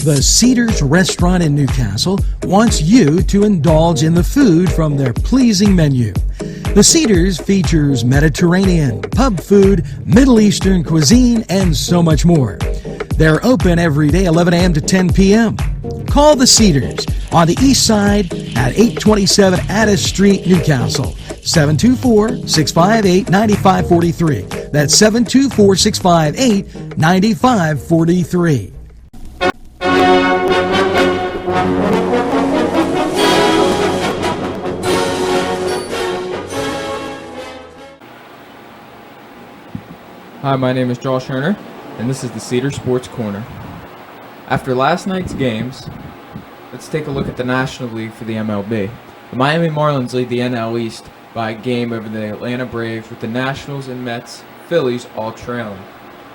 The Cedars Restaurant in Newcastle wants you to indulge in the food from their pleasing menu. The Cedars features Mediterranean, pub food, Middle Eastern cuisine, and so much more. They're open every day 11 a.m. to 10 p.m. Call The Cedars on the east side at 827 Addis Street, Newcastle. 724-658-9543. That's 724-658-9543. Hi, my name is Josh Herner, and this is the Cedar Sports Corner. After last night's games, let's take a look at the National League for the MLB. The Miami Marlins lead the NL East by a game over the Atlanta Braves, with the Nationals and Mets, Phillies all trailing.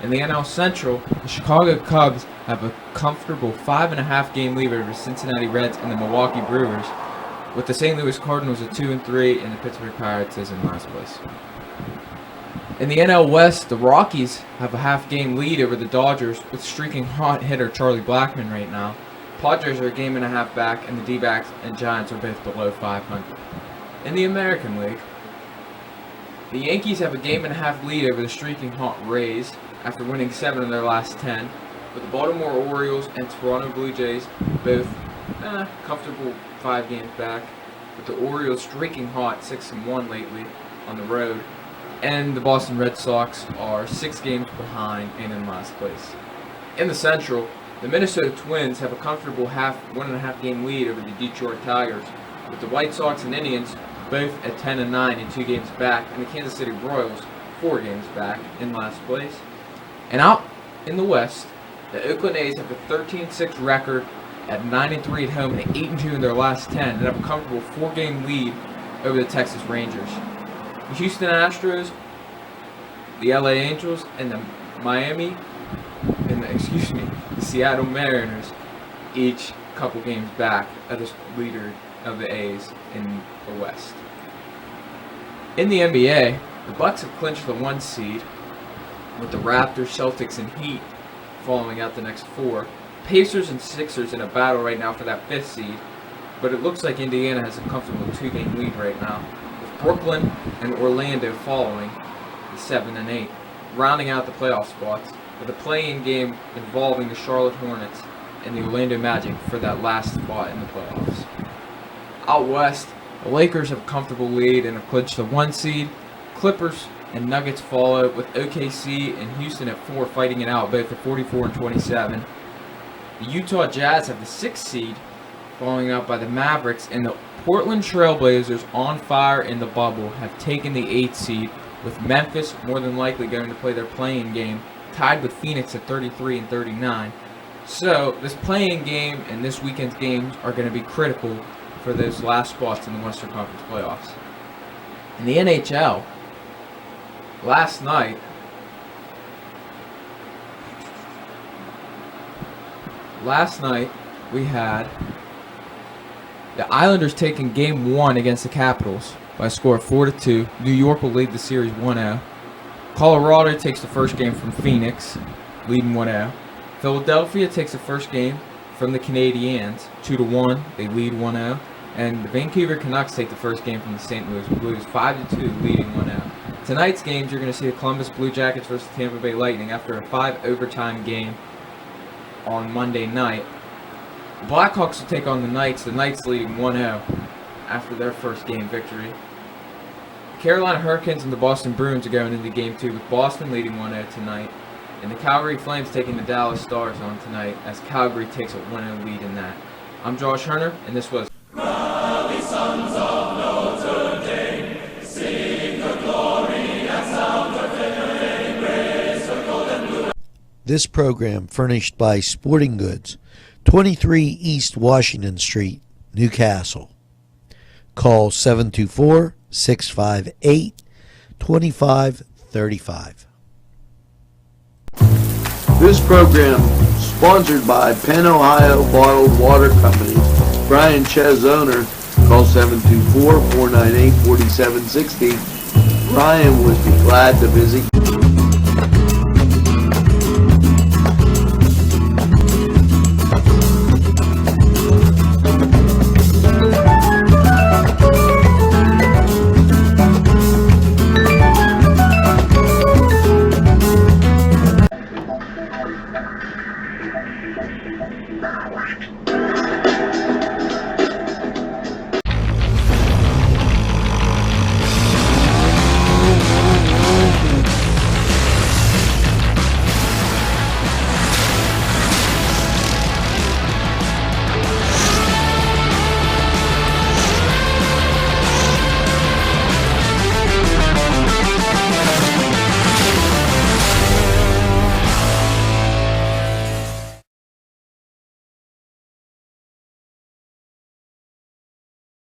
In the NL Central, the Chicago Cubs have a comfortable 5.5 game lead over the Cincinnati Reds and the Milwaukee Brewers, with the St. Louis Cardinals at 2-3 and the Pittsburgh Pirates is in last place. In the NL West, the Rockies have a half-game lead over the Dodgers with streaking hot hitter Charlie Blackmon right now. Padres are a game and a half back, and the D-backs and Giants are both below 500. In the American League, the Yankees have a game and a half lead over the streaking hot Rays after winning 7 of their last 10, with the Baltimore Orioles and Toronto Blue Jays both comfortable 5 games back, with the Orioles streaking hot 6-1 lately on the road. And the Boston Red Sox are 6 games behind and in last place. In the Central, the Minnesota Twins have a comfortable 1.5 game lead over the Detroit Tigers, with the White Sox and Indians both at 10-9 and 2 games back, and the Kansas City Royals 4 games back in last place. And out in the West, the Oakland A's have a 13-6 record at 9-3 at home and 8-2 in their last 10, and have a comfortable 4 game lead over the Texas Rangers. The Houston Astros, the LA Angels, and the Seattle Mariners, each couple games back of the leader of the A's in the West. In the NBA, the Bucks have clinched the 1 seed, with the Raptors, Celtics, and Heat following out the next 4. Pacers and Sixers in a battle right now for that 5th seed, but it looks like Indiana has a comfortable 2 game lead right now, with Brooklyn and Orlando following the 7 and 8, rounding out the playoff spots, with a play-in game involving the Charlotte Hornets and the Orlando Magic for that last spot in the playoffs. Out west, the Lakers have a comfortable lead and have clinched the 1 seed. Clippers and Nuggets follow, with OKC and Houston at 4 fighting it out, both at 44 and 27. The Utah Jazz have the 6th seed, following out by the Mavericks, and the Portland Trailblazers, on fire in the bubble, have taken the 8th seed, with Memphis more than likely going to play their play-in game, tied with Phoenix at 33 and 39. So this play-in game and this weekend's games are going to be critical for those last spots in the Western Conference playoffs. In the NHL, last night we had the Islanders taking Game 1 against the Capitals by a score of 4-2. New York will lead the series 1-0. Colorado takes the first game from Phoenix, leading 1-0. Philadelphia takes the first game from the Canadiens, 2-1. They lead 1-0. And the Vancouver Canucks take the first game from the St. Louis Blues, 5-2, leading 1-0. Tonight's games, you're going to see the Columbus Blue Jackets versus the Tampa Bay Lightning after a 5 overtime game on Monday night. The Blackhawks will take on the Knights leading 1-0 after their first game victory. The Carolina Hurricanes and the Boston Bruins are going into Game 2, with Boston leading 1-0 tonight. And the Calgary Flames taking the Dallas Stars on tonight, as Calgary takes a 1-0 lead in that. I'm Josh Herner, and this was Rally Sons of Notre Dame, sing the glory and sound of fame, raise the golden blue. This program furnished by Sporting Goods, 23 East Washington Street, Newcastle. Call 724-658-2535. This program sponsored by Penn Ohio Bottled Water Company. Brian Ches, owner. Call 724-498-4760. Brian would be glad to visit. Correct.